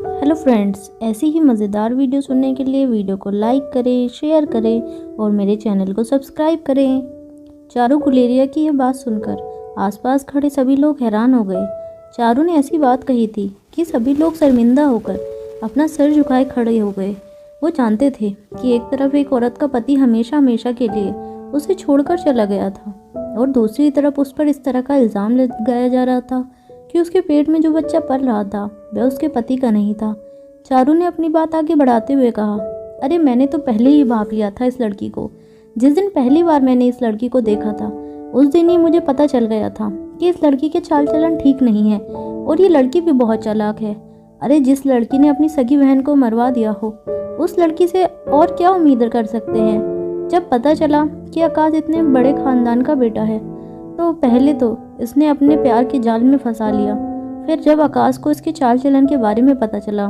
Hello friends, ऐसी ही मज़ेदार video सुनने के लिए वीडियो को लाइक करें, शेयर करें और मेरे चैनल को सब्सक्राइब करें। चारू गुलेरिया की यह बात सुनकर आसपास खड़े सभी लोग हैरान हो गए। चारू ने ऐसी बात कही थी कि सभी लोग शर्मिंदा होकर अपना सिर झुकाए खड़े हो गए। वो जानते थे कि एक तरफ एक औरत का पति हमेशा हमेशा के लिए उसे छोड़कर चला गया था और दूसरी तरफ उस पर इस तरह का इल्ज़ाम लगाया जा रहा था कि उसके पेट में जो बच्चा पल रहा था वह उसके पति का नहीं था। चारू ने अपनी बात आगे बढ़ाते हुए कहा, अरे मैंने तो पहले ही भांप लिया था इस लड़की को। जिस दिन पहली बार मैंने इस लड़की को देखा था उस दिन ही मुझे पता चल गया था कि इस लड़की के चाल चलन ठीक नहीं है और ये लड़की भी बहुत चालाक है। अरे जिस लड़की ने अपनी सगी बहन को मरवा दिया हो उस लड़की से और क्या उम्मीद कर सकते हैं। जब पता चला कि आकाश इतने बड़े खानदान का बेटा है तो पहले तो इसने अपने प्यार के जाल में फंसा लिया। फिर जब आकाश को इसके चाल चलन के बारे में पता चला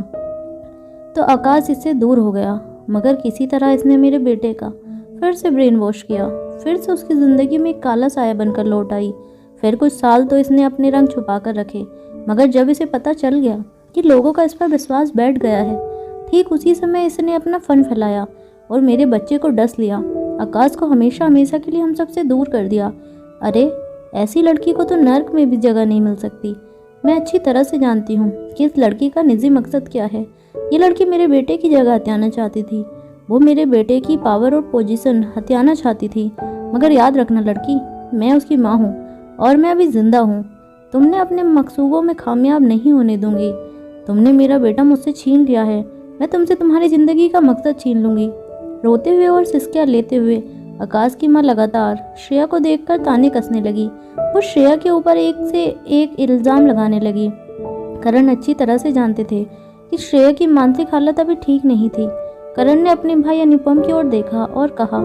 तो आकाश इससे दूर हो गया, मगर किसी तरह इसने मेरे बेटे का फिर से ब्रेन वॉश किया। फिर से उसकी ज़िंदगी में एक काला साया बनकर लौट आई। फिर कुछ साल तो इसने अपने रंग छुपा कर रखे, मगर जब इसे पता चल गया कि लोगों का इस पर विश्वास बैठ गया है, ठीक उसी समय इसने अपना फन फैलाया और मेरे बच्चे को डस लिया। आकाश को हमेशा हमेशा के लिए हम सबसे दूर कर दिया। अरे ऐसी लड़की को तो नर्क में भी जगह नहीं मिल सकती। मैं अच्छी तरह से जानती हूँ कि इस लड़की का निजी मकसद क्या है। ये लड़की मेरे बेटे की जगह हथियाना चाहती थी। वो मेरे बेटे की पावर और पोजीशन हथियाना चाहती थी। मगर याद रखना लड़की, मैं उसकी माँ हूँ और मैं अभी जिंदा हूँ। तुमने अपने मकसूबों में कामयाब नहीं होने दूंगी। तुमने मेरा बेटा मुझसे छीन लिया है, मैं तुमसे तुम्हारी ज़िंदगी का मकसद छीन लूँगी। रोते हुए और सिसकियाँ लेते हुए आकाश की माँ लगातार श्रेया को देखकर ताने कसने लगी। वो श्रेया के ऊपर एक से एक इल्ज़ाम लगाने लगी। करण अच्छी तरह से जानते थे कि श्रेया की मानसिक हालत अभी ठीक नहीं थी। करण ने अपने भाई अनुपम की ओर देखा और कहा,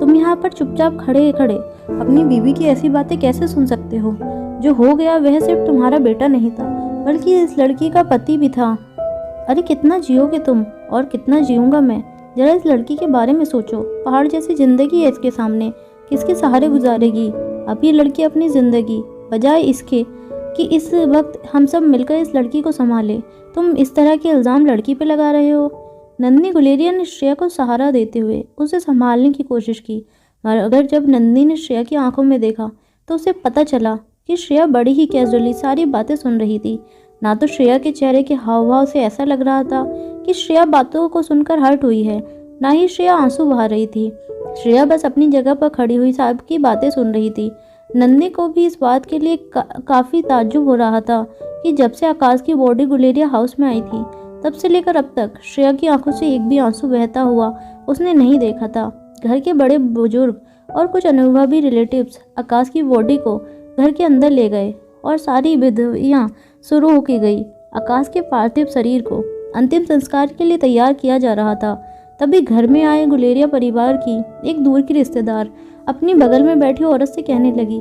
तुम यहाँ पर चुपचाप खड़े खड़े अपनी बीवी की ऐसी बातें कैसे सुन सकते हो? जो हो गया वह सिर्फ तुम्हारा बेटा नहीं था बल्कि इस लड़की का पति भी था। अरे कितना जियोगे तुम और कितना जीऊँगा मैं? जरा इस लड़की के बारे में सोचो। पहाड़ जैसी जिंदगी है इसके सामने, किसके सहारे गुजारेगी? अब ये लड़की अपनी जिंदगी बजाय इसके कि इस वक्त हम सब मिलकर इस लड़की को संभालें, तुम इस तरह के इल्ज़ाम लड़की पे लगा रहे हो। नंदिनी गुलेरिया ने श्रेया को सहारा देते हुए उसे संभालने की कोशिश की, मगर जब नंदिनी ने श्रेया की आंखों में देखा तो उसे पता चला कि श्रेया बड़ी ही कैजुअली सारी बातें सुन रही थी। ना तो श्रेया के चेहरे के हाव भाव से ऐसा लग रहा था कि श्रेया बातों को सुनकर हर्ट हुई है, ना ही श्रेया आंसू बहा रही थी। श्रेया बस अपनी जगह पर खड़ी हुई साहब की बातें सुन रही थी। नंदिनी को भी इस बात के लिए काफ़ी ताज्जुब हो रहा था कि जब से आकाश की बॉडी गुलेरिया हाउस में आई थी तब से लेकर अब तक श्रेया की आंखों से एक भी आंसू बहता हुआ उसने नहीं देखा था। घर के बड़े बुजुर्ग और कुछ अनुभवी रिलेटिव्स आकाश की बॉडी को घर के अंदर ले गए और सारी विधियाँ शुरू की गई। आकाश के पार्थिव शरीर को अंतिम संस्कार के लिए तैयार किया जा रहा था। तभी घर में आए गुलेरिया परिवार की एक दूर की रिश्तेदार अपनी बगल में बैठी औरत से कहने लगी,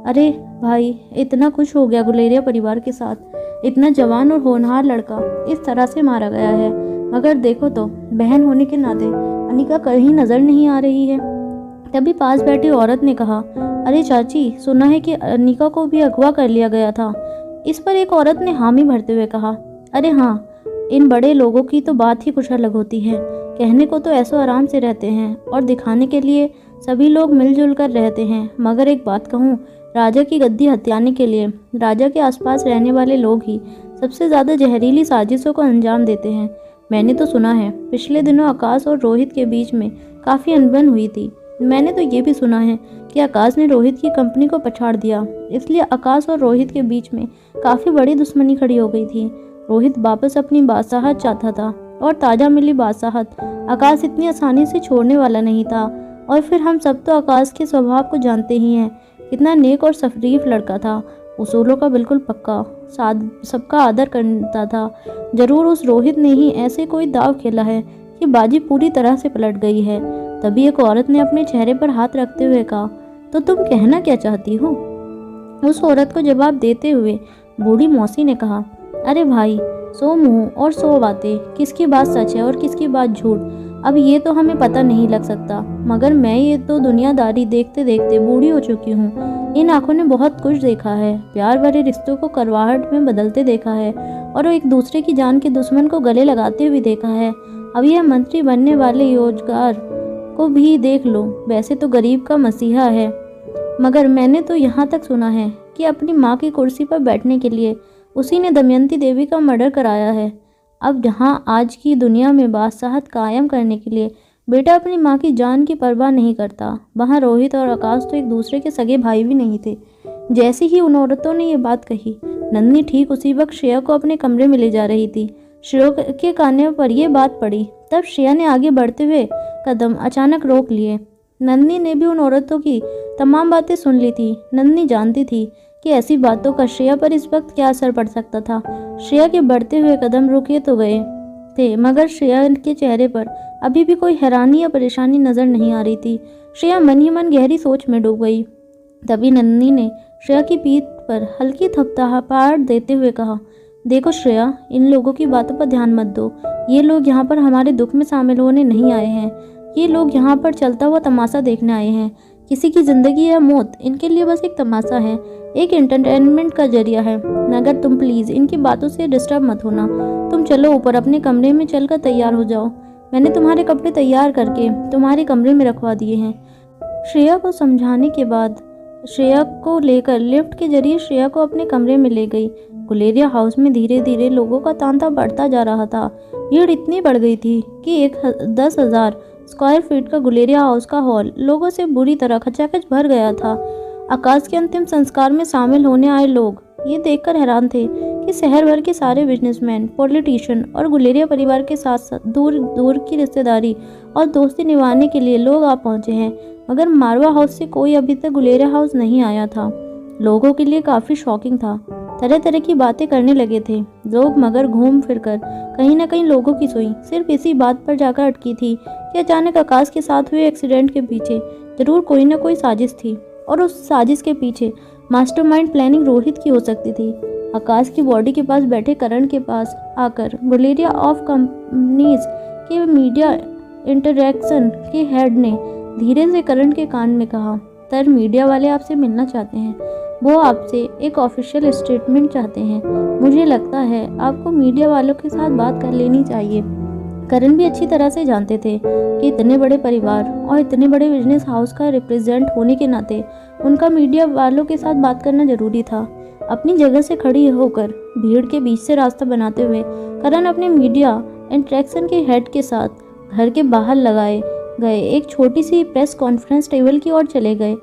अरे भाई, इतना कुछ हो गया गुलेरिया परिवार के साथ। इतना जवान और होनहार लड़का इस तरह से मारा गया है, मगर देखो तो बहन होने के नाते अनिका कहीं नज़र नहीं आ रही है। तभी पास बैठी औरत ने कहा, अरे चाची, सुना है कि अनिका को भी अगवा कर लिया गया था। इस पर एक औरत ने हामी भरते हुए कहा, अरे हाँ, इन बड़े लोगों की तो बात ही कुछ अलग होती है। कहने को तो ऐसो आराम से रहते हैं और दिखाने के लिए सभी लोग मिलजुल कर रहते हैं, मगर एक बात कहूँ, राजा की गद्दी हथियाने के लिए राजा के आसपास रहने वाले लोग ही सबसे ज़्यादा जहरीली साजिशों को अंजाम देते हैं। मैंने तो सुना है पिछले दिनों आकाश और रोहित के बीच में काफ़ी अनबन हुई थी। मैंने तो ये भी सुना है कि आकाश ने रोहित की कंपनी को पछाड़ दिया, इसलिए आकाश और रोहित के बीच में काफ़ी बड़ी दुश्मनी खड़ी हो गई थी। रोहित वापस अपनी बादशाहत चाहता था और ताज़ा मिली बादशाहत आकाश इतनी आसानी से छोड़ने वाला नहीं था। और फिर हम सब तो आकाश के स्वभाव को जानते ही हैं, कितना नेक और शरीफ लड़का था, उसूलों का बिल्कुल पक्का, सबका आदर करता था। जरूर उस रोहित ने ही ऐसे कोई दाव खेला है कि बाजी पूरी तरह से पलट गई है। तभी एक औरत ने अपने चेहरे पर हाथ रखते हुए कहा, तो तुम कहना क्या चाहती हो? उस औरत को जवाब देते हुए बूढ़ी मौसी ने कहा, अरे भाई, सौ मुंह और सौ बातें, किसकी बात सच है और किसकी बात झूठ अब ये तो हमें पता नहीं लग सकता, मगर मैं ये तो दुनियादारी देखते देखते बूढ़ी हो चुकी हूँ। इन आंखों ने बहुत कुछ देखा है, प्यार भरे रिश्तों को करवाहट में बदलते देखा है और एक दूसरे की जान के दुश्मन को गले लगाते हुए देखा है। अब यह मंत्री बनने वाले रोजगार को भी देख लो, वैसे तो गरीब का मसीहा है, मगर मैंने तो यहाँ तक सुना है कि अपनी माँ की कुर्सी पर बैठने के लिए उसी ने दमयंती देवी का मर्डर कराया है। अब जहाँ आज की दुनिया में बादशाहत कायम करने के लिए बेटा अपनी माँ की जान की परवाह नहीं करता, वहाँ रोहित और आकाश तो एक दूसरे के सगे भाई भी नहीं थे। जैसे ही उन औरतों ने ये बात कही, नंदिनी ठीक उसी वक्त श्रेया को अपने कमरे में ले जा रही थी। श्रेया के कान पर यह बात पड़ी, तब श्रेया ने आगे बढ़ते हुए कदम अचानक रोक लिए। नंदिनी ने भी उन औरतों की तमाम बातें सुन ली थी। नंदिनी जानती थी कि ऐसी बातों का श्रेया पर इस वक्त क्या असर पड़ सकता था। श्रेया के बढ़ते हुए कदम रुके तो गए थे, मगर श्रेया के चेहरे पर अभी भी कोई हैरानी या परेशानी नजर नहीं आ रही थी। श्रेया मन ही मन गहरी सोच में डूब गई। तभी नंदिनी ने श्रेया की पीठ पर हल्की थपथपाहट देते हुए कहा, देखो श्रेया, इन लोगों की बातों पर ध्यान मत दो। ये लोग यहाँ पर हमारे दुख में शामिल होने नहीं आए हैं। ये लोग यहाँ पर चलता हुआ तमाशा देखने आए हैं। किसी की जिंदगी या मौत इनके लिए बस एक तमाशा है, एक एंटरटेनमेंट का जरिया है। मगर तुम प्लीज़ इनकी बातों से डिस्टर्ब मत होना। तुम चलो ऊपर अपने कमरे में चलकर तैयार हो जाओ। मैंने तुम्हारे कपड़े तैयार करके तुम्हारे कमरे में रखवा दिए हैं। श्रेया को समझाने के बाद श्रेया को लेकर लिफ्ट के जरिए श्रेया को अपने कमरे में ले गई। गुलेरिया हाउस में धीरे धीरे लोगों का तांता बढ़ता जा रहा था। भीड़ इतनी बढ़ गई थी कि 10,000 स्क्वायर फीट का गुलेरिया हाउस का हॉल लोगों से बुरी तरह खचाखच भर गया था। आकाश के अंतिम संस्कार में शामिल होने आए लोग ये देखकर हैरान थे कि शहर भर के सारे बिजनेसमैन, पॉलिटिशियन और गुलेरिया परिवार के साथ साथ दूर दूर की रिश्तेदारी और दोस्ती निभाने के लिए लोग आ पहुंचे हैं। मगर मारवा हाउस से कोई अभी तक गुलेरिया हाउस नहीं आया था। लोगों के लिए काफ़ी शॉकिंग था। तरह तरह की बातें करने लगे थे लोग, मगर घूम फिरकर कहीं ना कहीं लोगों की सुई सिर्फ इसी बात पर जाकर अटकी थी कि अचानक आकाश के साथ हुए एक्सीडेंट के पीछे जरूर कोई ना कोई साजिश थी, और उस साजिश के पीछे मास्टरमाइंड प्लानिंग रोहित की हो सकती थी। आकाश की बॉडी के पास बैठे करण के पास आकर गुलेरिया ऑफ कंपनीज के मीडिया इंटरैक्शन के हेड ने धीरे से करण के कान में कहा, सर, मीडिया वाले आपसे मिलना चाहते हैं। वो आपसे एक ऑफिशियल स्टेटमेंट चाहते हैं। मुझे लगता है आपको मीडिया वालों के साथ बात कर लेनी चाहिए। करण भी अच्छी तरह से जानते थे कि इतने बड़े परिवार और इतने बड़े बिजनेस हाउस का रिप्रेजेंट होने के नाते उनका मीडिया वालों के साथ बात करना जरूरी था। अपनी जगह से खड़ी होकर भीड़ के बीच से रास्ता बनाते हुए करण अपने मीडिया इंटरेक्शन के हेड के साथ घर के बाहर लगाए गए एक छोटी सी प्रेस कॉन्फ्रेंस टेबल की ओर चले गए।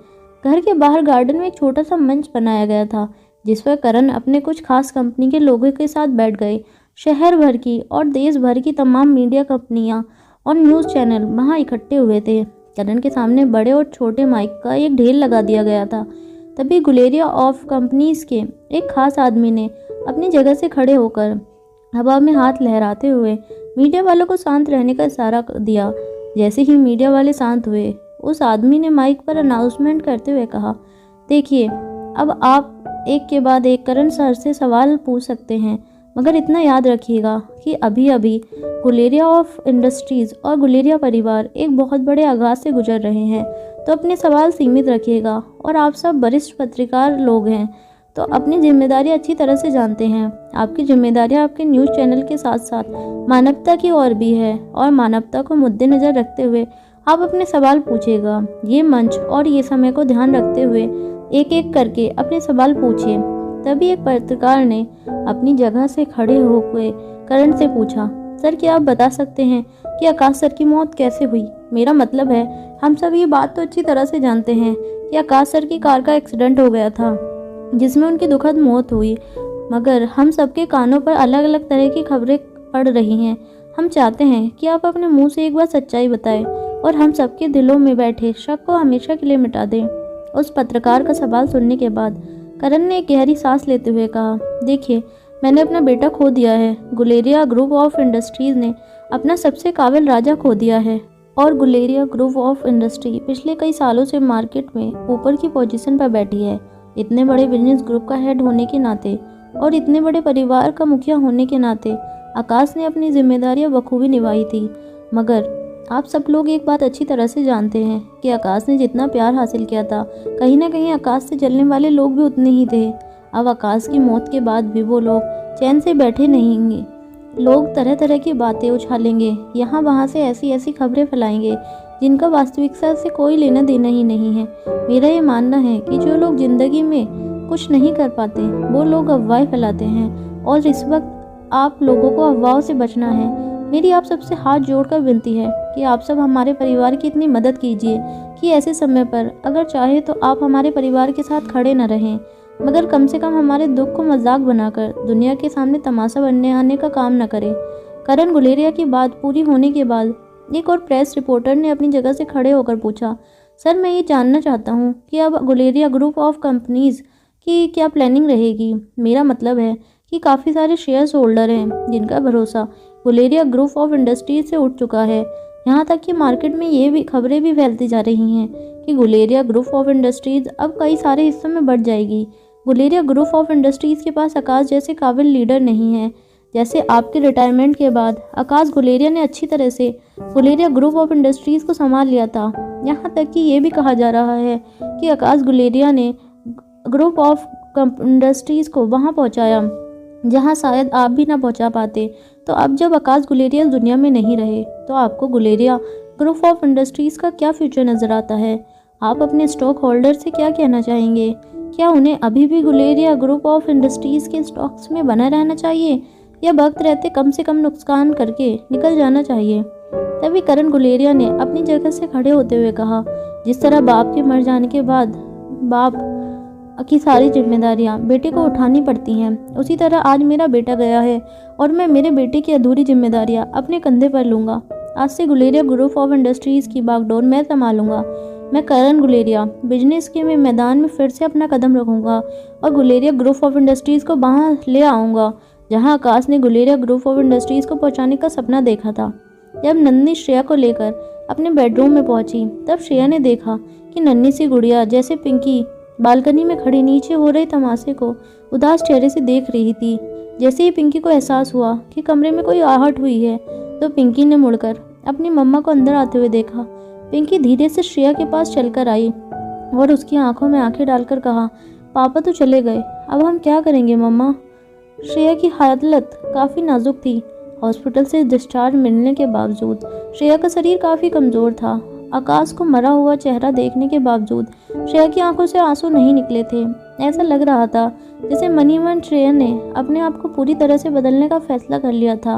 घर के बाहर गार्डन में एक छोटा सा मंच बनाया गया था जिस पर करण अपने कुछ खास कंपनी के लोगों के साथ बैठ गए। शहर भर की और देश भर की तमाम मीडिया कंपनियां और न्यूज़ चैनल वहां इकट्ठे हुए थे। करण के सामने बड़े और छोटे माइक का एक ढेर लगा दिया गया था। तभी गुलेरिया ऑफ कंपनीज के एक खास आदमी ने अपनी जगह से खड़े होकर हवा में हाथ लहराते हुए मीडिया वालों को शांत रहने का इशारा दिया। जैसे ही मीडिया वाले शांत हुए, उस आदमी ने माइक पर अनाउंसमेंट करते हुए कहा, देखिए, अब आप एक के बाद एक करण सर से सवाल पूछ सकते हैं, मगर इतना याद रखिएगा कि अभी अभी गुलेरिया ऑफ इंडस्ट्रीज़ और गुलेरिया परिवार एक बहुत बड़े आगाज से गुजर रहे हैं, तो अपने सवाल सीमित रखिएगा। और आप सब वरिष्ठ पत्रकार लोग हैं तो अपनी जिम्मेदारी अच्छी तरह से जानते हैं। आपकी जिम्मेदारी आपके न्यूज़ चैनल के साथ साथ मानवता की ओर भी है, और मानवता को मद्देनजर रखते हुए आप अपने सवाल पूछिएगा। ये मंच और ये समय को ध्यान रखते हुए एक एक करके अपने सवाल पूछिए। तभी एक पत्रकार ने अपनी जगह से खड़े होकर करण से पूछा, सर, क्या आप बता सकते हैं कि आकाश सर की मौत कैसे हुई? मेरा मतलब है, हम सब ये बात तो अच्छी तरह से जानते हैं कि आकाश सर की कार का एक्सीडेंट हो गया था जिसमें उनकी दुखद मौत हुई, मगर हम सबके कानों पर अलग अलग तरह की खबरें पड़ रही हैं। हम चाहते हैं कि आप अपने मुंह से एक बार सच्चाई बताएं और हम सबके दिलों में बैठे शक को हमेशा के लिए मिटा दें। उस पत्रकार का सवाल सुनने के बाद करण ने एक गहरी सांस लेते हुए कहा, देखिए, मैंने अपना बेटा खो दिया है। गुलेरिया ग्रुप ऑफ इंडस्ट्रीज ने अपना सबसे काबिल राजा खो दिया है, और गुलेरिया ग्रुप ऑफ इंडस्ट्री पिछले कई सालों से मार्केट में ऊपर की पोजीशन पर बैठी है। इतने बड़े बिजनेस ग्रुप का हेड होने के नाते और इतने बड़े परिवार का मुखिया होने के नाते आकाश ने अपनी जिम्मेदारियां बखूबी निभाई थी। मगर आप सब लोग एक बात अच्छी तरह से जानते हैं कि आकाश ने जितना प्यार हासिल किया था, कहीं ना कहीं आकाश से जलने वाले लोग भी उतने ही थे। अब आकाश की मौत के बाद भी वो लोग चैन से बैठे रहेंगे। लोग तरह तरह की बातें उछालेंगे, यहाँ वहाँ से ऐसी ऐसी खबरें फैलाएंगे जिनका वास्तविकता से कोई लेना देना ही नहीं है। मेरा ये मानना है कि जो लोग ज़िंदगी में कुछ नहीं कर पाते वो लोग अफवाहें फैलाते हैं, और इस वक्त आप लोगों को अफवाहों से बचना है। मेरी आप सबसे हाथ जोड़कर विनती है कि आप सब हमारे परिवार की इतनी मदद कीजिए कि ऐसे समय पर अगर चाहे तो आप हमारे परिवार के साथ खड़े न रहें, मगर कम से कम हमारे दुख को मजाक बनाकर दुनिया के सामने तमाशा बनने आने का काम न करें। करण गुलेरिया की बात पूरी होने के बाद एक और प्रेस रिपोर्टर ने अपनी जगह से खड़े होकर पूछा, सर मैं ये जानना चाहता हूँ कि अब गुलेरिया ग्रुप ऑफ कंपनीज़ की क्या प्लानिंग रहेगी। मेरा मतलब है कि काफ़ी सारे शेयर होल्डर हैं जिनका भरोसा गुलेरिया ग्रुप ऑफ इंडस्ट्रीज से उठ चुका है। यहाँ तक कि मार्केट में ये भी खबरें भी फैलती जा रही हैं कि गुलेरिया ग्रुप ऑफ इंडस्ट्रीज अब कई सारे हिस्सों में बढ़ जाएगी। गुलेरिया ग्रुप ऑफ इंडस्ट्रीज़ के पास आकाश जैसे काबिल लीडर नहीं है। जैसे आपके रिटायरमेंट के बाद आकाश गुलेरिया ने अच्छी तरह से गुलेरिया ग्रुप ऑफ इंडस्ट्रीज़ को संभाल लिया था। यहाँ तक कि ये भी कहा जा रहा है कि आकाश गुलेरिया ने ग्रुप ऑफ इंडस्ट्रीज़ को वहाँ पहुँचाया जहाँ शायद आप भी ना पहुँचा पाते। तो अब जब आकाश गुलेरिया दुनिया में नहीं रहे तो आपको गुलेरिया ग्रुप ऑफ इंडस्ट्रीज़ का क्या फ्यूचर नज़र आता है? आप अपने स्टॉक होल्डर से क्या कहना चाहेंगे? क्या उन्हें अभी भी गुलेरिया ग्रुप ऑफ इंडस्ट्रीज़ के स्टॉक्स में बना रहना चाहिए या वक्त रहते कम से कम नुकसान करके निकल जाना चाहिए? तभी करण गुलेरिया ने अपनी जगह से खड़े होते हुए कहा, जिस तरह बाप के मर जाने के बाद बाप की सारी जिम्मेदारियां बेटे को उठानी पड़ती हैं, उसी तरह आज मेरा बेटा गया है और मैं मेरे बेटे की अधूरी जिम्मेदारियां अपने कंधे पर लूँगा। आज से गुलेरिया ग्रुप ऑफ इंडस्ट्रीज़ की बागडोर मैं संभालूंगा। मैं करण गुलेरिया बिजनेस के मैदान में फिर से अपना कदम रखूँगा और गुलेरिया ग्रुप ऑफ इंडस्ट्रीज़ को वहाँ ले आऊँगा जहाँ आकाश ने गुलेरिया ग्रुप ऑफ इंडस्ट्रीज़ को पहुँचाने का सपना देखा था। जब नन्ही श्रेया को लेकर अपने बेडरूम में पहुंची तब श्रेया ने देखा कि नन्ही सी गुड़िया जैसे पिंकी बालकनी में खड़ी नीचे हो रहे तमाशे को उदास चेहरे से देख रही थी। जैसे ही पिंकी को एहसास हुआ कि कमरे में कोई आहट हुई है तो पिंकी ने मुड़कर अपनी मम्मा को अंदर आते हुए देखा। पिंकी धीरे से श्रेया के पास चलकर आई और उसकी आंखों में आंखें डालकर कहा, पापा तो चले गए, अब हम क्या करेंगे मम्मा? श्रेया की हालत काफ़ी नाजुक थी। हॉस्पिटल से डिस्चार्ज मिलने के बावजूद श्रेया का शरीर काफ़ी कमज़ोर था। आकाश को मरा हुआ चेहरा देखने के बावजूद श्रेया की आंखों से आंसू नहीं निकले थे। ऐसा लग रहा था जैसे मनी मन श्रेया ने अपने आप को पूरी तरह से बदलने का फैसला कर लिया था।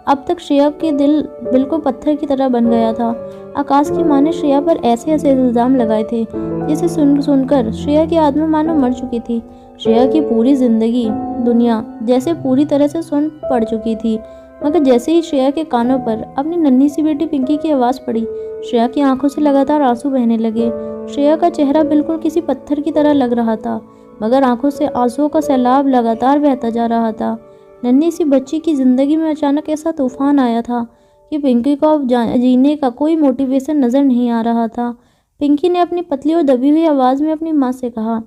अब तक श्रेया के दिल बिल्कुल पत्थर की तरह बन गया था। आकाश की माँ ने श्रेया पर ऐसे ऐसे इल्ज़ाम लगाए थे जिसे सुनकर श्रेया की आत्मा मानो मर चुकी थी। श्रेया की पूरी जिंदगी दुनिया जैसे पूरी तरह से सुन पड़ चुकी थी, मगर जैसे ही श्रेया के कानों पर अपनी नन्ही सी बेटी पिंकी की आवाज़ पड़ी, श्रेया की आंखों से लगातार आंसू बहने लगे। श्रेया का चेहरा बिल्कुल किसी पत्थर की तरह लग रहा था, मगर आंखों से आंसुओं का सैलाब लगातार बहता जा रहा था। नन्ही सी बच्ची की ज़िंदगी में अचानक ऐसा तूफान आया था कि पिंकी को अब जीने का कोई मोटिवेशन नज़र नहीं आ रहा था। पिंकी ने अपनी पतली और दबी हुई आवाज़ में अपनी माँ से कहा,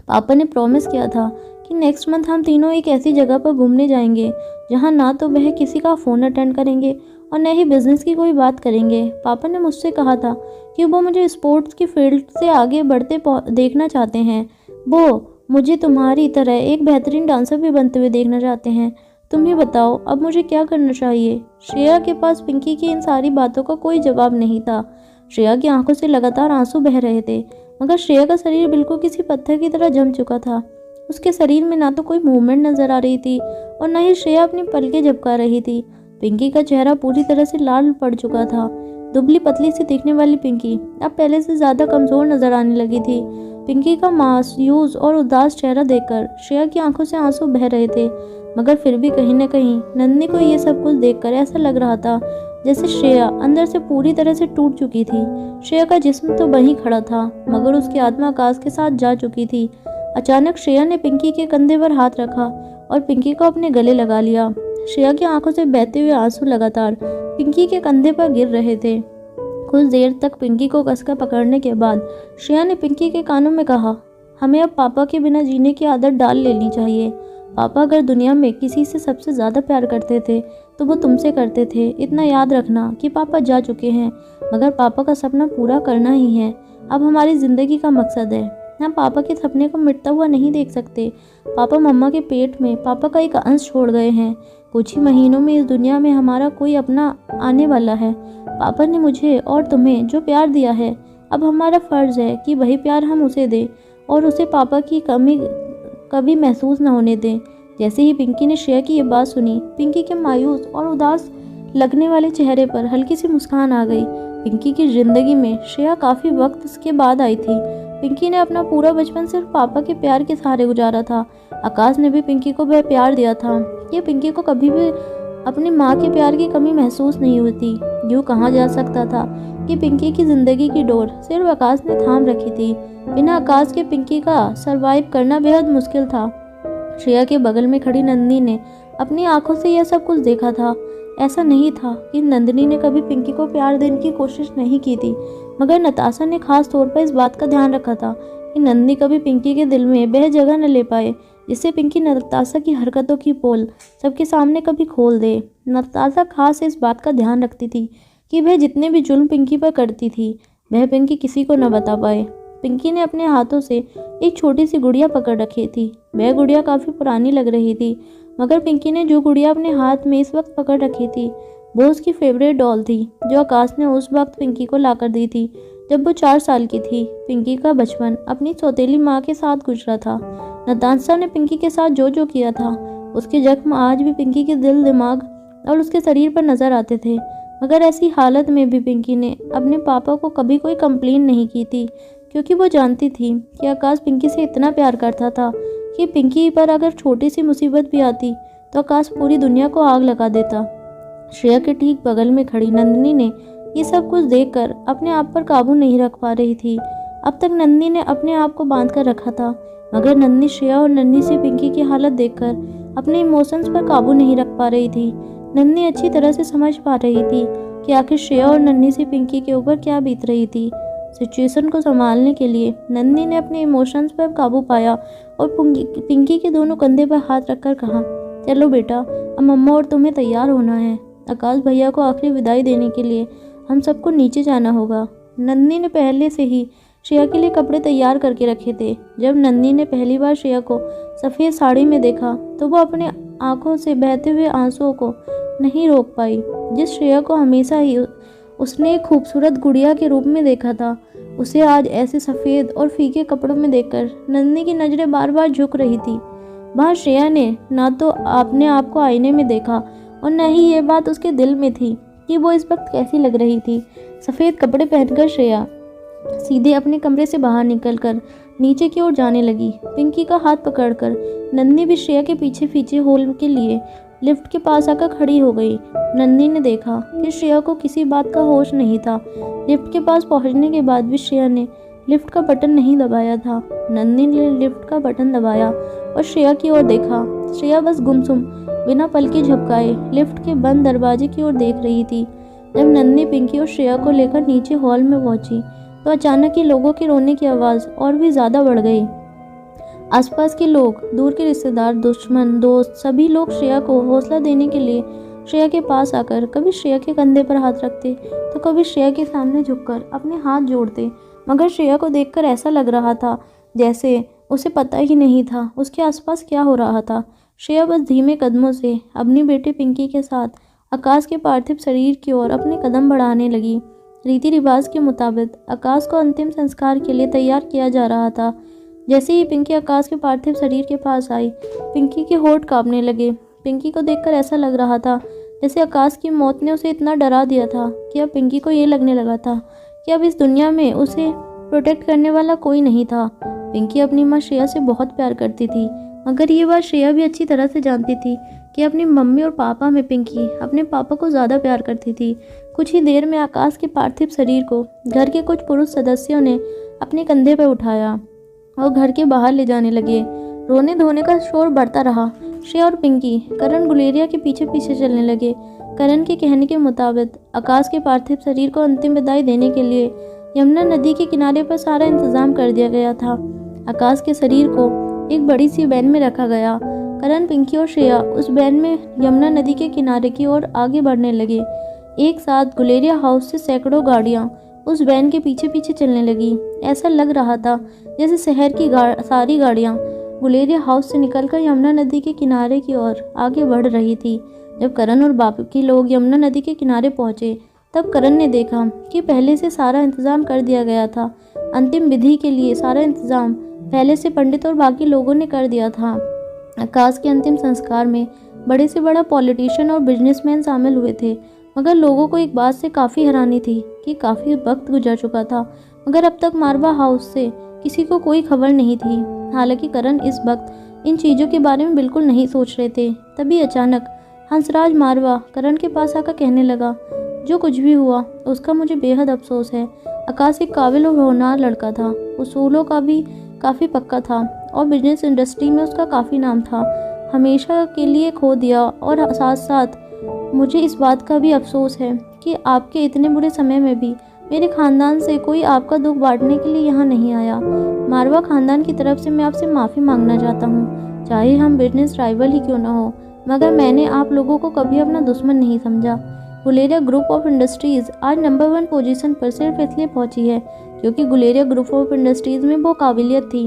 पापा ने प्रॉमिस किया था कि नेक्स्ट मंथ हम तीनों एक ऐसी जगह पर घूमने जाएंगे जहाँ ना तो वह किसी का फ़ोन अटेंड करेंगे और न ही बिज़नेस की कोई बात करेंगे। पापा ने मुझसे कहा था कि वो मुझे स्पोर्ट्स की फील्ड से आगे बढ़ते देखना चाहते हैं। वो मुझे तुम्हारी तरह एक बेहतरीन डांसर भी बनते हुए देखना चाहते हैं। तुम ही बताओ अब मुझे क्या करना चाहिए? श्रेया के पास पिंकी की इन सारी बातों का कोई जवाब नहीं था। श्रेया की आंखों से लगातार आंसू बह रहे थे, मगर श्रेया का शरीर बिल्कुल किसी पत्थर की तरह जम चुका था। उसके शरीर में ना तो कोई मूवमेंट नजर आ रही थी और न ही श्रेया अपनी पलकें झपका रही थी। पिंकी का चेहरा पूरी तरह से लाल पड़ चुका था। दुबली पतली सी दिखने वाली पिंकी अब पहले से ज़्यादा कमज़ोर नजर आने लगी थी। पिंकी का मायूस और उदास चेहरा देखकर श्रेया की आंखों से आंसू बह रहे थे, मगर फिर भी कहीं न कहीं नन्ही को ये सब कुछ देखकर ऐसा लग रहा था जैसे श्रेया अंदर से पूरी तरह से टूट चुकी थी। श्रेया का जिस्म तो वहीं खड़ा था, मगर उसकी आत्मा आकाश के साथ जा चुकी थी। अचानक श्रेया ने पिंकी के कंधे पर हाथ रखा और पिंकी को अपने गले लगा लिया। श्रेया की आंखों से बहते हुए आंसू लगातार पिंकी के कंधे पर गिर रहे थे। कुछ देर तक पिंकी को कसकर पकड़ने के बाद श्रेया ने पिंकी के कानों में कहा, हमें अब पापा के बिना जीने की आदत डाल लेनी चाहिए। पापा अगर दुनिया में किसी से सबसे ज़्यादा प्यार करते थे तो वो तुमसे करते थे। इतना याद रखना कि पापा जा चुके हैं, मगर पापा का सपना पूरा करना ही है अब हमारी ज़िंदगी का मकसद है। हम पापा के सपने को मिटता हुआ नहीं देख सकते। पापा मम्मा के पेट में पापा का एक अंश छोड़ गए हैं। कुछ ही महीनों में इस दुनिया में हमारा कोई अपना आने वाला है। पापा ने मुझे और तुम्हें जो प्यार दिया है, अब हमारा फ़र्ज़ है कि वही प्यार हम उसे दें और उसे पापा की कमी कभी महसूस न होने दें। जैसे ही पिंकी ने श्रेया की ये बात सुनी, पिंकी के मायूस और उदास लगने वाले चेहरे पर हल्की सी मुस्कान आ गई। पिंकी की ज़िंदगी में श्रेया काफ़ी वक्त के बाद आई थी। पिंकी ने अपना पूरा बचपन सिर्फ पापा के प्यार के सहारे गुजारा था। आकाश ने भी पिंकी को वह प्यार दिया था। ये पिंकी को कभी भी अपनी माँ के प्यार की कमी महसूस नहीं होती। यूँ कहा जा सकता था कि पिंकी की ज़िंदगी की डोर सिर्फ आकाश ने थाम रखी थी। बिना आकाश के पिंकी का सरवाइव करना बेहद मुश्किल था। श्रेया के बगल में खड़ी नंदिनी ने अपनी आंखों से यह सब कुछ देखा था। ऐसा नहीं था कि नंदिनी ने कभी पिंकी को प्यार देने की कोशिश नहीं की थी, मगर नताशा ने खास तौर पर इस बात का ध्यान रखा था कि नंदिनी कभी पिंकी के दिल में वह जगह न ले पाए जिससे पिंकी नताशा की हरकतों की पोल सबके सामने कभी खोल दे। नताशा खास इस बात का ध्यान रखती थी कि वह जितने भी जुल्म पिंकी पर करती थी, वह पिंकी किसी को न बता पाए। पिंकी ने अपने हाथों से एक छोटी सी गुड़िया पकड़ रखी थी। वह गुड़िया काफ़ी पुरानी लग रही थी, मगर पिंकी ने जो गुड़िया अपने हाथ में इस वक्त पकड़ रखी थी वो उसकी फेवरेट डॉल थी, जो आकाश ने उस वक्त पिंकी को लाकर दी थी जब वो 4 साल की थी। पिंकी का बचपन अपनी सौतेली माँ के साथ गुजरा था। नताशा ने पिंकी के साथ जो जो किया था, उसके जख्म आज भी पिंकी के दिल, दिमाग और उसके शरीर पर नजर आते थे। मगर ऐसी हालत में भी पिंकी ने अपने पापा को कभी कोई कंप्लेन नहीं की थी, क्योंकि वो जानती थी कि आकाश पिंकी से इतना प्यार करता था कि पिंकी पर अगर छोटी सी मुसीबत भी आती तो आकाश पूरी दुनिया को आग लगा देता। श्रेया के ठीक बगल में खड़ी नंदिनी ने ये सब कुछ देखकर अपने आप पर काबू नहीं रख पा रही थी। अब तक नंदिनी ने अपने आप को बांध कर रखा था, मगर नंदिनी श्रेया और नन्ही सी पिंकी की हालत देखकर अपने इमोशंस पर काबू नहीं रख पा रही थी। नंदिनी अच्छी तरह से समझ पा रही थी कि आखिर श्रेया और नन्ही सी पिंकी के ऊपर क्या बीत रही थी। सिचुएशन को संभालने के लिए नंदिनी ने अपने इमोशंस पर काबू पाया और पिंकी के दोनों कंधे पर हाथ रखकर कहा, चलो बेटा, अब मम्मा और तुम्हें तैयार होना है। आकाश भैया को आखिरी विदाई देने के लिए हम सबको नीचे जाना होगा। नंदिनी ने पहले से ही श्रेया के लिए कपड़े तैयार करके रखे थे। जब नंदिनी ने पहली बार श्रेया को सफ़ेद साड़ी में देखा तो वो अपने आंखों से बहते हुए आंसुओं को नहीं रोक पाई। जिस श्रेया को हमेशा ही उसने एक खूबसूरत गुड़िया के रूप में देखा था, उसे आज ऐसे सफ़ेद और फीके कपड़ों में देखकर नंदिनी की नज़रें बार बार झुक रही थी। वहाँ श्रेया ने ना तो अपने आप को आईने में देखा और न ही ये बात उसके दिल में थी कि वो इस वक्त कैसी लग रही थी। सफ़ेद कपड़े पहनकर श्रेया सीधे अपने कमरे से बाहर निकलकर नीचे की ओर जाने लगी। पिंकी का हाथ पकड़कर नंदिनी भी श्रेया के पीछे पीछे हॉल के लिए लिफ्ट के पास आकर खड़ी हो गई। नंदिनी ने देखा कि श्रेया को किसी बात का होश नहीं था। लिफ्ट के पास पहुंचने के बाद भी श्रेया ने लिफ्ट का बटन नहीं दबाया था। नंदिनी ने लिफ्ट का बटन दबाया और श्रेया की ओर देखा। श्रेया बस गुमसुम बिना पलके झपकाए लिफ्ट के बंद दरवाजे की ओर देख रही थी। जब नंदिनी पिंकी और श्रेया को लेकर नीचे हॉल में पहुंची तो अचानक ही लोगों के रोने की आवाज़ और भी ज़्यादा बढ़ गई। आसपास के लोग, दूर के रिश्तेदार, दुश्मन, दोस्त, सभी लोग श्रेया को हौसला देने के लिए श्रेया के पास आकर कभी श्रेया के कंधे पर हाथ रखते तो कभी श्रेया के सामने झुककर अपने हाथ जोड़ते। मगर श्रेया को देखकर ऐसा लग रहा था जैसे उसे पता ही नहीं था उसके आसपास क्या हो रहा था। श्रेया बस धीमे कदमों से अपनी बेटी पिंकी के साथ आकाश के पार्थिव शरीर की ओर अपने कदम बढ़ाने लगी। रीति रिवाज के मुताबिक आकाश को अंतिम संस्कार के लिए तैयार किया जा रहा था। जैसे ही पिंकी आकाश के पार्थिव शरीर के पास आई, पिंकी के होंठ कांपने लगे। पिंकी को देखकर ऐसा लग रहा था जैसे आकाश की मौत ने उसे इतना डरा दिया था कि अब पिंकी को ये लगने लगा था कि अब इस दुनिया में उसे प्रोटेक्ट करने वाला कोई नहीं था। पिंकी अपनी माँ श्रेया से बहुत प्यार करती थी, मगर ये बात श्रेया भी अच्छी तरह से जानती थी कि अपनी मम्मी और पापा में पिंकी अपने पापा को ज़्यादा प्यार करती थी। कुछ ही देर में आकाश के पार्थिव शरीर को घर के कुछ पुरुष सदस्यों ने अपने कंधे पर उठाया और घर के बाहर ले जाने लगे। रोने धोने का शोर बढ़ता रहा। श्रेया और पिंकी करण गुलेरिया के पीछे पीछे चलने लगे। करण के कहने के मुताबिक आकाश के पार्थिव शरीर को अंतिम विदाई देने के लिए यमुना नदी के किनारे पर सारा इंतजाम कर दिया गया था। आकाश के शरीर को एक बड़ी सी वैन में रखा गया। करण, पिंकी और श्रेया उस वैन में यमुना नदी के किनारे की ओर आगे बढ़ने लगे। एक साथ गुलेरिया हाउस से सैकड़ों गाड़ियाँ उस वैन के पीछे पीछे चलने लगी। ऐसा लग रहा था जैसे शहर की सारी गाड़ियाँ गुलेरिया हाउस से निकलकर यमुना नदी के किनारे की ओर आगे बढ़ रही थी। जब करण और बाकी लोग यमुना नदी के किनारे पहुंचे, तब करण ने देखा कि पहले से सारा इंतजाम कर दिया गया था। अंतिम विधि के लिए सारा इंतजाम पहले से पंडित और बाकी लोगों ने कर दिया था। आकाश के अंतिम संस्कार में बड़े से बड़ा पॉलिटिशियन और बिजनेसमैन शामिल हुए थे, मगर लोगों को एक बात से काफ़ी हैरानी थी कि काफ़ी वक्त गुजर चुका था, मगर अब तक मारवा हाउस से किसी को कोई खबर नहीं थी। हालांकि करण इस वक्त इन चीज़ों के बारे में बिल्कुल नहीं सोच रहे थे। तभी अचानक हंसराज मारवा करण के पास आकर कहने लगा, जो कुछ भी हुआ उसका मुझे बेहद अफसोस है। आकाश एक काबिल और होनहार लड़का था, उसूलों का भी काफ़ी पक्का था और बिजनेस इंडस्ट्री में उसका काफ़ी नाम था। हमेशा के लिए खो दिया। और साथ साथ मुझे इस बात का भी अफसोस है कि आपके इतने बुरे समय में भी मेरे खानदान से कोई आपका दुख बांटने के लिए यहाँ नहीं आया। मारवा खानदान की तरफ से मैं आपसे माफ़ी मांगना चाहता हूँ। चाहे हम बिजनेस राइवल ही क्यों ना हो, मगर मैंने आप लोगों को कभी अपना दुश्मन नहीं समझा। गुलेरिया ग्रुप ऑफ इंडस्ट्रीज़ आज नंबर 1 पोजीशन पर सिर्फ इसलिए पहुंची है क्योंकि गुलेरिया ग्रुप ऑफ इंडस्ट्रीज़ में वो काबिलियत थी,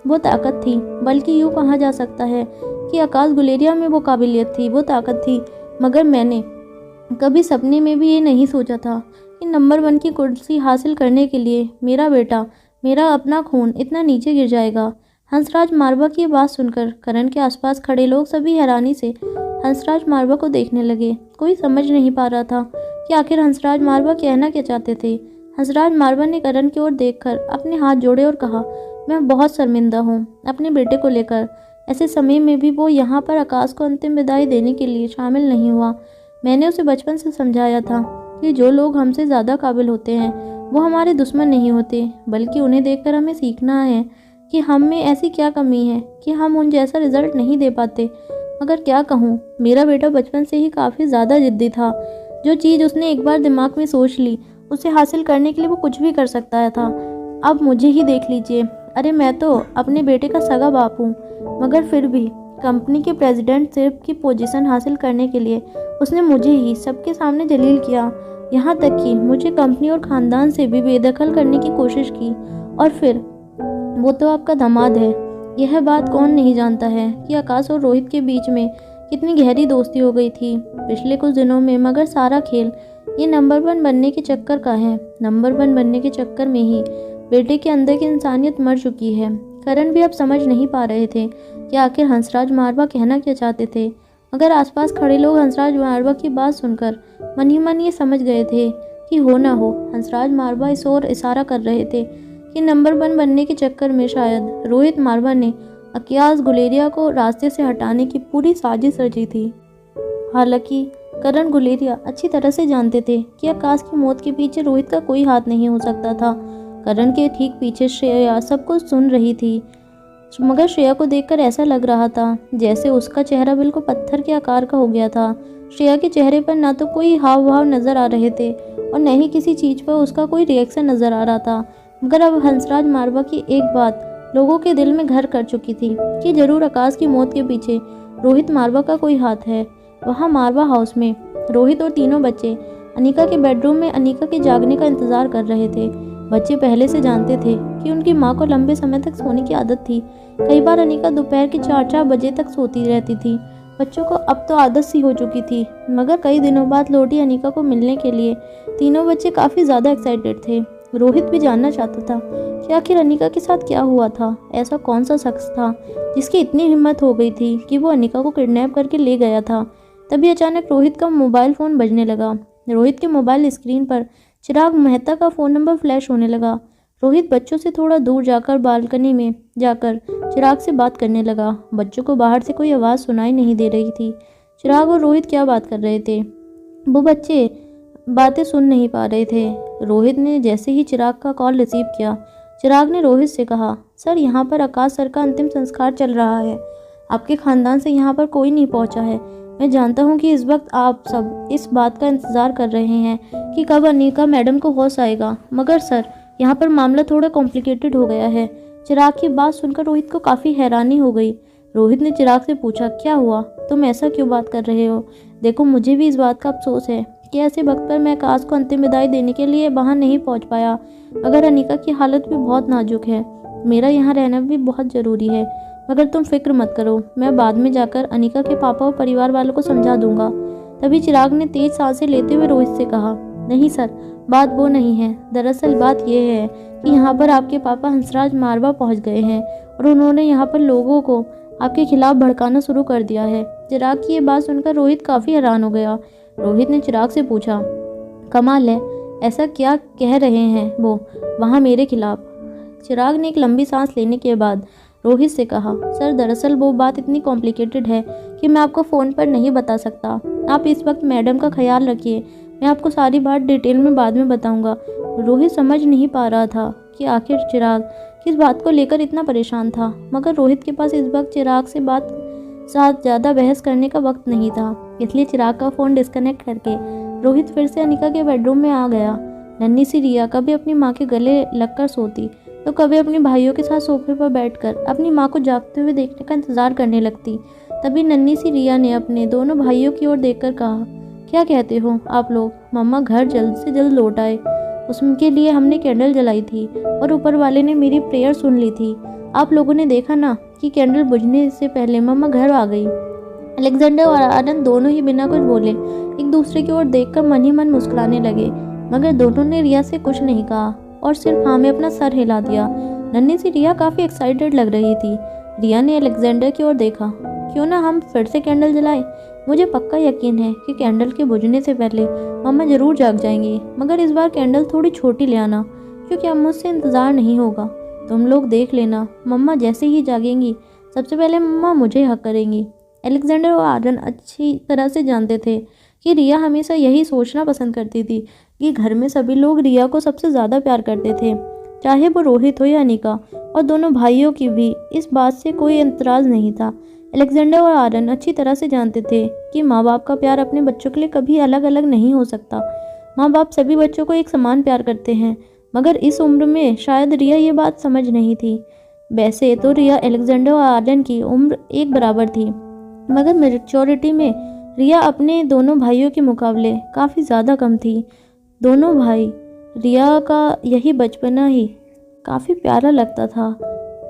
वो ताकत थी। बल्कि यूँ कहा जा सकता है कि आकाश गुलेरिया में वो काबिलियत थी, वो ताकत थी। मगर मैंने कभी सपने में भी ये नहीं सोचा था कि नंबर 1 की कुर्सी हासिल करने के लिए मेरा बेटा, मेरा अपना खून इतना नीचे गिर जाएगा। हंसराज मारवा की बात सुनकर करण के आसपास खड़े लोग सभी हैरानी से हंसराज मारवा को देखने लगे। कोई समझ नहीं पा रहा था कि आखिर हंसराज मारवा कहना क्या चाहते थे। हंसराज मारवा ने करण की ओर देखकर अपने हाथ जोड़े और कहा, मैं बहुत शर्मिंदा हूँ अपने बेटे को लेकर। ऐसे समय में भी वो यहाँ पर आकाश को अंतिम विदाई देने के लिए शामिल नहीं हुआ। मैंने उसे बचपन से समझाया था कि जो लोग हमसे ज़्यादा काबिल होते हैं वो हमारे दुश्मन नहीं होते, बल्कि उन्हें देखकर हमें सीखना है कि हम में ऐसी क्या कमी है कि हम उन जैसा रिजल्ट नहीं दे पाते। मगर क्या कहूँ, मेरा बेटा बचपन से ही काफ़ी ज़्यादा जिद्दी था। जो चीज़ उसने एक बार दिमाग में सोच ली, उसे हासिल करने के लिए वो कुछ भी कर सकता था। अब मुझे ही देख लीजिए। अरे मैं तो अपने बेटे का सगा बाप हूँ, मगर फिर भी कंपनी के प्रेसिडेंटशिप की पोजीशन हासिल करने के लिए उसने मुझे ही सबके सामने जलील किया। यहाँ तक कि मुझे कंपनी और ख़ानदान से भी बेदखल करने की कोशिश की। और फिर वो तो आपका दामाद है। यह बात कौन नहीं जानता है कि आकाश और रोहित के बीच में कितनी गहरी दोस्ती हो गई थी पिछले कुछ दिनों में। मगर सारा खेल ये नंबर 1 बनने के चक्कर का है। नंबर 1 बनने के चक्कर में ही बेटे के अंदर की इंसानियत मर चुकी है। करण भी अब समझ नहीं पा रहे थे कि आखिर हंसराज मारवा कहना क्या चाहते थे। मगर आसपास खड़े लोग हंसराज मारवा की बात सुनकर मन ही मन ये समझ गए थे कि हो ना हो हंसराज मारवा इस ओर इशारा कर रहे थे कि नंबर 1 बनने के चक्कर में शायद रोहित मारवा ने आकाश गुलेरिया को रास्ते से हटाने की पूरी साजिश रची थी। हालांकि करण गुलेरिया अच्छी तरह से जानते थे कि आकाश की मौत के पीछे रोहित का कोई हाथ नहीं हो सकता था। करण के ठीक पीछे श्रेया सब कुछ सुन रही थी, मगर श्रेया को देखकर ऐसा लग रहा था जैसे उसका चेहरा बिल्कुल पत्थर के आकार का हो गया था। श्रेया के चेहरे पर ना तो कोई हाव भाव नजर आ रहे थे और न ही किसी चीज़ पर उसका कोई रिएक्शन नजर आ रहा था। मगर अब हंसराज मारवा की एक बात लोगों के दिल में घर कर चुकी थी कि जरूर आकाश की मौत के पीछे रोहित मारवा का कोई हाथ है। वहाँ मारवा हाउस में रोहित और तीनों बच्चे अनिका के बेडरूम में अनिका के जागने का इंतजार कर रहे थे। बच्चे पहले से जानते थे कि उनकी माँ को लंबे समय तक सोने की आदत थी। कई बार अनिका दोपहर के 4-4 बजे तक सोती रहती थी। बच्चों को अब तो आदत सी हो चुकी थी। मगर कई दिनों बाद लौटी अनिका को मिलने के लिए तीनों बच्चे काफ़ी ज़्यादा एक्साइटेड थे। रोहित भी जानना चाहता था कि आखिर अनिका के साथ क्या हुआ था। ऐसा कौन सा शख्स था जिसकी इतनी हिम्मत हो गई थी कि वो अनिका को किडनैप करके ले गया था। तभी अचानक रोहित का मोबाइल फ़ोन बजने लगा। रोहित के मोबाइल स्क्रीन पर चिराग मेहता का फ़ोन नंबर फ्लैश होने लगा। रोहित बच्चों से थोड़ा दूर जाकर बालकनी में जाकर चिराग से बात करने लगा। बच्चों को बाहर से कोई आवाज़ सुनाई नहीं दे रही थी। चिराग और रोहित क्या बात कर रहे थे, वो बच्चे बातें सुन नहीं पा रहे थे। रोहित ने जैसे ही चिराग का कॉल रिसीव किया, चिराग ने रोहित से कहा, सर यहाँ पर आकाश सर का अंतिम संस्कार चल रहा है। आपके ख़ानदान से यहाँ पर कोई नहीं पहुँचा है। मैं जानता हूँ कि इस वक्त आप सब इस बात का इंतज़ार कर रहे हैं कि कब अनिका मैडम को होश आएगा, मगर सर यहाँ पर मामला थोड़ा कॉम्प्लिकेटेड हो गया है। चिराग की बात सुनकर रोहित को काफ़ी हैरानी हो गई। रोहित ने चिराग से पूछा, क्या हुआ, तुम ऐसा क्यों बात कर रहे हो? देखो मुझे भी इस बात का अफसोस है कि ऐसे वक्त पर मैं आकाश को अंतिम विदाई देने के लिए वहाँ नहीं पहुँच पाया, मगर अनिका की हालत भी बहुत नाजुक है। मेरा यहाँ रहना भी बहुत ज़रूरी है, मगर तुम फिक्र मत करो, मैं बाद में जाकर अनिका के पापा और परिवार वालों को समझा दूंगा। तभी चिराग ने तेज सांसें लेते हुए रोहित से कहा, नहीं सर, बात वो नहीं है। दरअसल बात यह है कि यहाँ पर आपके पापा हंसराज मारवा पहुँच गए हैं और उन्होंने यहाँ पर लोगों को आपके खिलाफ भड़काना शुरू कर दिया है। चिराग की ये बात सुनकर रोहित काफ़ी हैरान हो गया। रोहित ने चिराग से पूछा, कमाल है, ऐसा क्या कह रहे हैं वो वहाँ मेरे खिलाफ? चिराग ने एक लंबी सांस लेने के बाद रोहित से कहा, सर दरअसल वो बात इतनी कॉम्प्लिकेटेड है कि मैं आपको फ़ोन पर नहीं बता सकता। आप इस वक्त मैडम का ख्याल रखिए, मैं आपको सारी बात डिटेल में बाद में बताऊंगा। रोहित समझ नहीं पा रहा था कि आखिर चिराग किस बात को लेकर इतना परेशान था, मगर रोहित के पास इस वक्त चिराग से बात साथ ज़्यादा बहस करने का वक्त नहीं था। इसलिए चिराग का फ़ोन डिस्कनेक्ट करके रोहित फिर से अनिका के बेडरूम में आ गया। नन्ही सी रिया कभी अपनी माँ के गले लगकर सोती तो कभी अपने भाइयों के साथ सोफे पर बैठकर अपनी माँ को जागते हुए देखने का इंतजार करने लगती। तभी नन्ही सी रिया ने अपने दोनों भाइयों की ओर देखकर कहा, क्या कहते हो आप लोग? मम्मा घर जल्द से जल्द लौट आए, उसके लिए हमने कैंडल जलाई थी और ऊपर वाले ने मेरी प्रेयर सुन ली थी। आप लोगों ने देखा ना कि कैंडल बुझने से पहले मम्मा घर आ गई। अलेक्जेंडर और आनंद दोनों ही बिना कुछ बोले एक दूसरे की ओर देखकर मन ही मन मुस्कुराने लगे, मगर दोनों ने रिया से कुछ नहीं कहा और सिर्फ हाँ में अपना सर हिला दिया। नन्ही सी रिया काफ़ी एक्साइटेड लग रही थी। रिया ने अलेक्जेंडर की ओर देखा, क्यों ना हम फिर से कैंडल जलाएं? मुझे पक्का यकीन है कि कैंडल के बुझने से पहले मम्मा ज़रूर जाग जाएंगी, मगर इस बार कैंडल थोड़ी छोटी ले आना, क्योंकि अब मुझसे इंतज़ार नहीं होगा। तुम लोग देख लेना, मम्मा जैसे ही जागेंगी सबसे पहले मम्मा मुझे हक करेंगी। अलेक्जेंडर और आर्यन अच्छी तरह से जानते थे कि रिया हमेशा यही सोचना पसंद करती थी कि घर में सभी लोग रिया को सबसे ज़्यादा प्यार करते थे, चाहे वो रोहित हो या अनिका, और दोनों भाइयों की भी इस बात से कोई एतराज़ नहीं था। अलेक्जेंडर और आर्यन अच्छी तरह से जानते थे कि माँ बाप का प्यार अपने बच्चों के लिए कभी अलग अलग नहीं हो सकता। माँ बाप सभी बच्चों को एक समान प्यार करते हैं, मगर इस उम्र में शायद रिया ये बात समझ नहीं थी। वैसे तो रिया अलेक्जेंडर और आर्यन की उम्र एक बराबर थी, मगर मैच्योरिटी में रिया अपने दोनों भाइयों के मुकाबले काफ़ी ज़्यादा कम थी। दोनों भाई रिया का यही बचपना ही काफ़ी प्यारा लगता था,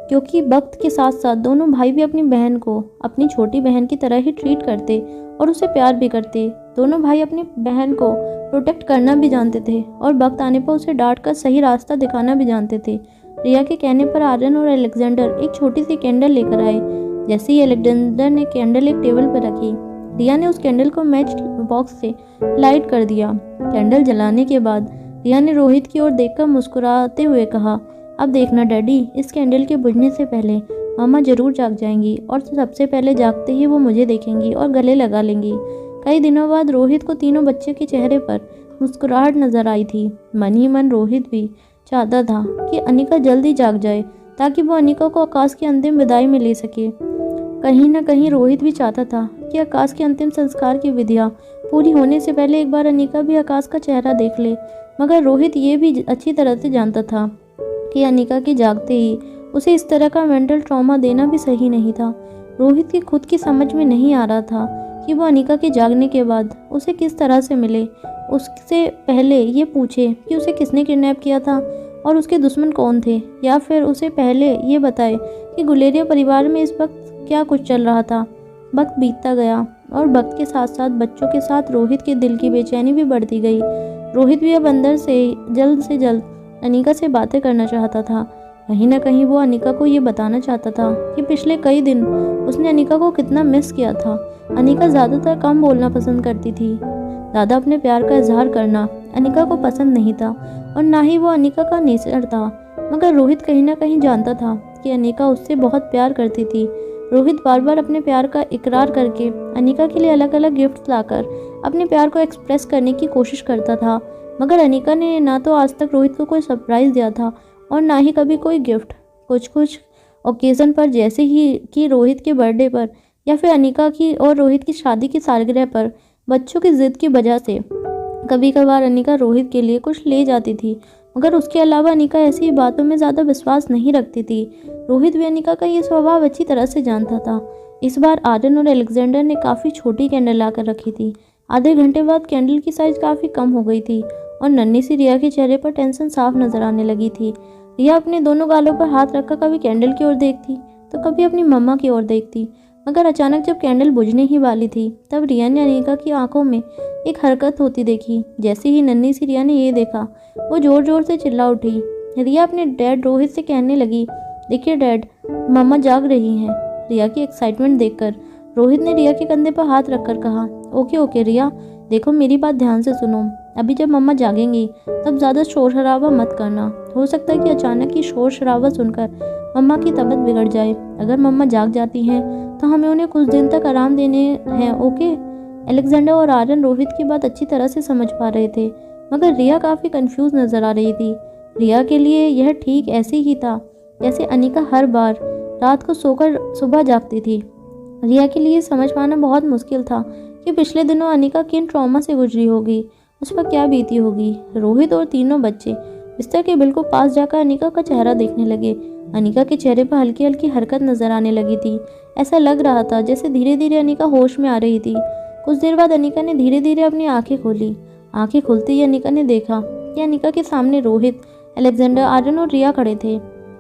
क्योंकि वक्त के साथ साथ दोनों भाई भी अपनी बहन को अपनी छोटी बहन की तरह ही ट्रीट करते और उसे प्यार भी करते। दोनों भाई अपनी बहन को प्रोटेक्ट करना भी जानते थे और वक्त आने पर उसे डांट कर सही रास्ता दिखाना भी जानते थे। रिया के कहने पर आर्यन और अलेक्जेंडर एक छोटी सी कैंडल लेकर आए। जैसे ही अलेक्जेंडर ने कैंडल एक टेबल पर रखी, रिया ने उस कैंडल को मैच बॉक्स से लाइट कर दिया। कैंडल जलाने के बाद रिया ने रोहित की ओर देखकर मुस्कुराते हुए कहा, अब देखना डैडी, इस कैंडल के बुझने से पहले मामा जरूर जाग जाएंगी और सबसे पहले जागते ही वो मुझे देखेंगी और गले लगा लेंगी। कई दिनों बाद रोहित को तीनों बच्चे के चेहरे पर मुस्कुराहट नजर आई थी। मन ही मन रोहित भी चाहता था कि अनिका जल्दी जाग जाए ताकि वो अनिका को आकाश की अंतिम विदाई में ले सके। कहीं ना कहीं रोहित भी चाहता था कि आकाश के अंतिम संस्कार की विधियाँ पूरी होने से पहले एक बार अनिका भी आकाश का चेहरा देख ले, मगर रोहित ये भी अच्छी तरह से जानता था कि अनिका के जागते ही उसे इस तरह का मेंटल ट्रॉमा देना भी सही नहीं था। रोहित की खुद की समझ में नहीं आ रहा था कि वो अनिका के जागने के बाद उसे किस तरह से मिले। उससे पहले ये पूछे कि उसे किसने किडनैप किया था और उसके दुश्मन कौन थे, या फिर उसे पहले ये बताए कि गुलेरिया परिवार में इस वक्त क्या कुछ चल रहा था। वक्त बीतता गया और वक्त के साथ साथ बच्चों के साथ रोहित के दिल की बेचैनी भी बढ़ती गई। रोहित भी अब अंदर से जल्द अनिका से बातें करना चाहता था। कहीं ना कहीं वो अनिका को ये बताना चाहता था कि पिछले कई दिन उसने अनिका को कितना मिस किया था। अनिका ज़्यादातर कम बोलना पसंद करती थी। ज़्यादा अपने प्यार का इजहार करना अनिका को पसंद नहीं था और ना ही वो अनिका का नेचर था, मगर रोहित कहीं ना कहीं जानता था कि अनिका उससे बहुत प्यार करती थी। रोहित बार बार अपने प्यार का इकरार करके अनिका के लिए अलग अलग गिफ्ट लाकर अपने प्यार को एक्सप्रेस करने की कोशिश करता था, मगर अनिका ने ना तो आज तक रोहित को कोई सरप्राइज़ दिया था और ना ही कभी कोई गिफ्ट। कुछ ओकेज़न पर, जैसे ही कि रोहित के बर्थडे पर या फिर अनिका की और रोहित की शादी की सालगिरह पर, बच्चों की ज़िद की वजह से कभी कभार अनिका रोहित के लिए कुछ ले जाती थी, मगर उसके अलावा अनिका ऐसी बातों में ज़्यादा विश्वास नहीं रखती थी। रोहित भी अनिका का ये स्वभाव अच्छी तरह से जानता था। इस बार आर्यन और अलेक्जेंडर ने काफ़ी छोटी कैंडल लाकर रखी थी, आधे घंटे बाद कैंडल की साइज काफ़ी कम हो गई थी और नन्ही सी रिया के चेहरे पर टेंशन साफ नजर आने लगी थी। रिया अपने दोनों गालों पर हाथ रखकर कभी कैंडल की ओर देखती तो कभी अपनी मम्मा की ओर देखती, मगर अचानक जब कैंडल बुझने ही वाली थी तब रिया ने अनिका की आंखों में एक हरकत होती देखी। जैसे ही नन्ही सी रिया ने ये देखा, वो जोर जोर से चिल्ला उठी। रिया अपने डैड रोहित से कहने लगी, देखिए डैड, मम्मा जाग रही हैं। रिया की एक्साइटमेंट देखकर रोहित ने रिया के कंधे पर हाथ रखकर कहा, ओके ओके रिया, देखो मेरी बात ध्यान से सुनो। अभी जब मम्मा जागेंगी तब ज़्यादा शोर शराबा मत करना। हो सकता है कि अचानक ही शोर शराबा सुनकर मम्मा की तबीयत बिगड़ जाए। अगर मम्मा जाग जाती हैं तो हमें उन्हें कुछ दिन तक आराम देने हैं, ओके। अलेक्जेंडर और आर्यन रोहित की बात अच्छी तरह से समझ पा रहे थे, मगर रिया काफ़ी कंफ्यूज नजर आ रही थी। रिया के लिए यह ठीक ऐसे ही था जैसे अनिका हर बार रात को सोकर सुबह जागती थी। रिया के लिए समझ पाना बहुत मुश्किल था कि पिछले दिनों अनिका किन ट्रॉमा से गुजरी होगी, उस पर क्या बीती होगी। रोहित और तीनों बच्चे बिस्तर के बिल्कुल पास जाकर अनिका का चेहरा देखने लगे। अनिका के चेहरे पर हल्की हल्की हरकत नजर आने लगी थी। ऐसा लग रहा था जैसे धीरे धीरे अनिका होश में आ रही थी। कुछ देर बाद अनिका ने धीरे धीरे अपनी आंखें खोली। आंखें खुलते ही अनिका ने देखा कि अनिका के सामने रोहित, अलेक्जेंडर, आर्यन और रिया खड़े थे।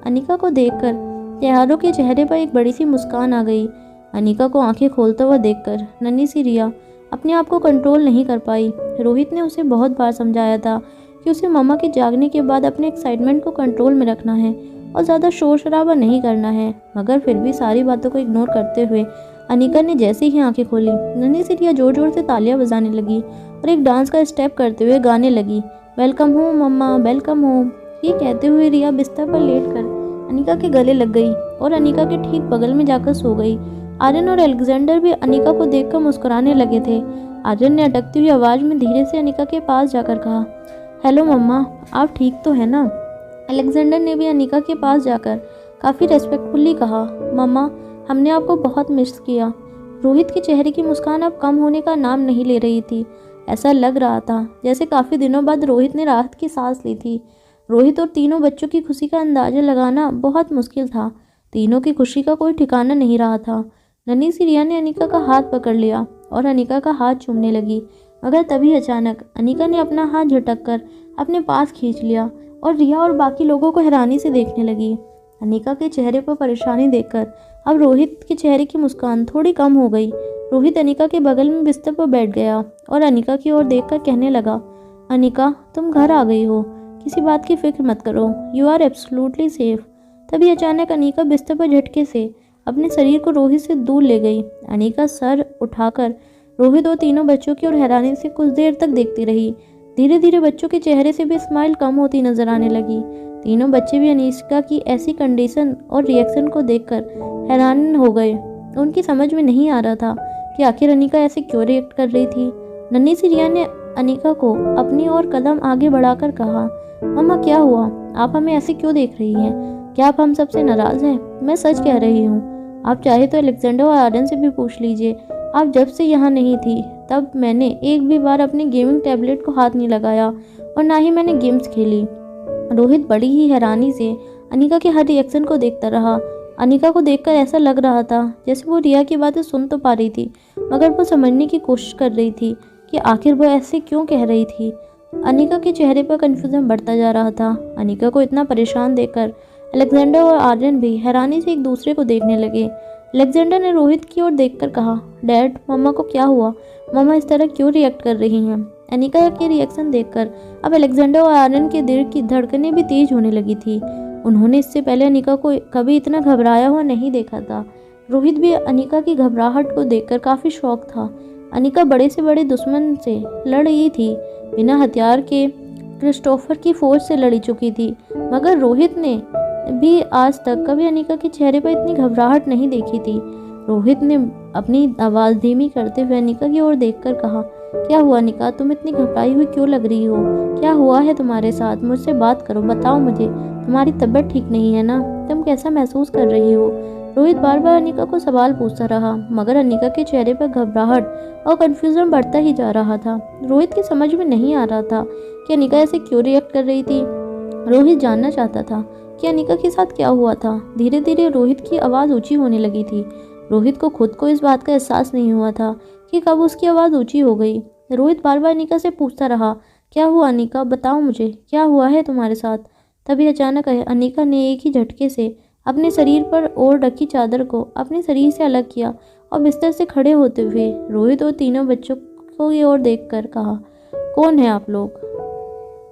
अनिका को देखकर त्योहारों के चेहरे पर एक बड़ी सी मुस्कान आ गई। अनिका को आंखें खोलता हुआ देखकर नन्ही सी रिया अपने आप को कंट्रोल नहीं कर पाई। रोहित ने उसे बहुत बार समझाया था कि उसे मम्मा के जागने के बाद अपने एक्साइटमेंट को कंट्रोल में रखना है और ज़्यादा शोर शराबा नहीं करना है, मगर फिर भी सारी बातों को इग्नोर करते हुए अनिका ने जैसे ही आंखें खोली, नन्ही सी रिया जोर जोर से तालियां बजाने लगी और एक डांस का स्टेप करते हुए गाने लगी, वेलकम होम मम्मा, वेलकम होम। ये कहते हुए रिया बिस्तर पर लेटकर अनिका के गले लग गई और अनिका के ठीक बगल में जाकर सो गई। आर्यन और अलेक्जेंडर भी अनिका को देखकर मुस्कुराने लगे थे। आर्यन ने अटकती हुई आवाज़ में धीरे से अनिका के पास जाकर कहा, हेलो मम्मा, आप ठीक तो है ना। अलेक्जेंडर ने भी अनिका के पास जाकर काफ़ी रेस्पेक्टफुली कहा, मम्मा, हमने आपको बहुत मिस किया। रोहित के चेहरे की मुस्कान अब कम होने का नाम नहीं ले रही थी। ऐसा लग रहा था जैसे काफ़ी दिनों बाद रोहित ने राहत की सांस ली थी। रोहित और तीनों बच्चों की खुशी का अंदाज़ा लगाना बहुत मुश्किल था। तीनों की खुशी का कोई ठिकाना नहीं रहा था। नन्ही सी रिया ने अनिका का हाथ पकड़ लिया और अनिका का हाथ चूमने लगी, मगर तभी अचानक अनिका ने अपना हाथ झटक कर अपने पास खींच लिया और रिया और बाकी लोगों को हैरानी से देखने लगी। अनिका के चेहरे पर परेशानी देखकर अब रोहित के चेहरे की मुस्कान थोड़ी कम हो गई। रोहित अनिका के बगल में बिस्तर पर बैठ गया और अनिका की ओर देखकर कहने लगा, अनिका, तुम घर आ गई हो, किसी बात की फिक्र मत करो, यू आर एब्सोल्युटली सेफ। तभी अचानक अनिका बिस्तर पर झटके से अपने शरीर को रोहित से दूर ले गई। अनिका सर उठाकर रोहित और तीनों बच्चों की ओर हैरानी से कुछ देर तक देखती रही। धीरे धीरे बच्चों के चेहरे से भी स्माइल कम होती नजर आने लगी। तीनों बच्चे भी अनिका की ऐसी कंडीशन और रिएक्शन को देखकर हैरान हो गए। उनकी समझ में नहीं आ रहा था कि आखिर अनिका ऐसे क्यों रिएक्ट कर रही थी। नन्ही सी रिया ने अनिका को अपनी ओर कदम आगे बढ़ाकर कहा, मम्मा क्या हुआ, आप हमें ऐसे क्यों देख रही हैं? क्या आप हम सबसे नाराज़ हैं? मैं सच कह रही हूँ। आप चाहे तो अलेक्जेंडर और आर्यन से भी पूछ लीजिए। आप जब से यहाँ नहीं थी तब मैंने एक भी बार अपने गेमिंग टैबलेट को हाथ नहीं लगाया और ना ही मैंने गेम्स खेली। रोहित बड़ी ही हैरानी से अनिका के हर रिएक्शन को देखता रहा। अनिका को देखकर ऐसा लग रहा था जैसे वो रिया की बातें सुन तो पा रही थी, मगर वो समझने की कोशिश कर रही थी कि आखिर वो ऐसे क्यों कह रही थी। अनिका के चेहरे पर कन्फ्यूजन बढ़ता जा रहा था। अनिका को इतना परेशान देखकर अलेक्जेंडर और आर्यन भी हैरानी से एक दूसरे को देखने लगे। अलेक्जेंडर ने रोहित की ओर देखकर कहा, डैड, मम्मा को क्या हुआ? मम्मा इस तरह क्यों रिएक्ट कर रही हैं? अनिका के रिएक्शन देखकर अब अलेक्जेंडर और आर्यन के दिल की धड़कनें भी तेज होने लगी थी। उन्होंने इससे पहले अनिका को कभी इतना घबराया हुआ नहीं देखा था। रोहित भी अनिका की घबराहट को देखकर काफ़ी शॉक था। अनिका बड़े से बड़े दुश्मन से लड़ रही थी, बिना हथियार के क्रिस्टोफर की फौज से लड़ी चुकी थी, मगर रोहित ने भी आज तक कभी अनिका के चेहरे पर इतनी घबराहट नहीं देखी थी। रोहित ने अपनी आवाज़ धीमी करते हुए अनिका की ओर देखकर कहा, क्या हुआ अनिका, तुम इतनी घबराई हुई क्यों लग रही हो? क्या हुआ है तुम्हारे साथ? मुझसे बात करो, बताओ मुझे, तुम्हारी तबीयत ठीक नहीं है ना? तुम कैसा महसूस कर रही हो? रोहित बार बार अनिका को सवाल पूछता रहा, मगर अनिका के चेहरे पर घबराहट और कन्फ्यूजन बढ़ता ही जा रहा था। रोहित की समझ में नहीं आ रहा था कि अनिका ऐसे क्यों रिएक्ट कर रही थी। रोहित जानना चाहता था कि अनिका के साथ क्या हुआ था। धीरे धीरे रोहित की आवाज़ ऊंची होने लगी थी। रोहित को खुद को इस बात का एहसास नहीं हुआ था कि कब उसकी आवाज़ ऊंची हो गई। रोहित बार बार अनिका से पूछता रहा, क्या हुआ अनिका, बताओ मुझे, क्या हुआ है तुम्हारे साथ। तभी अचानक अनिका ने एक ही झटके से अपने शरीर पर ओढ़ रखी चादर को अपने शरीर से अलग किया और बिस्तर से खड़े होते हुए रोहित और तीनों बच्चों को की ओर देखकर कहा, कौन है आप लोग।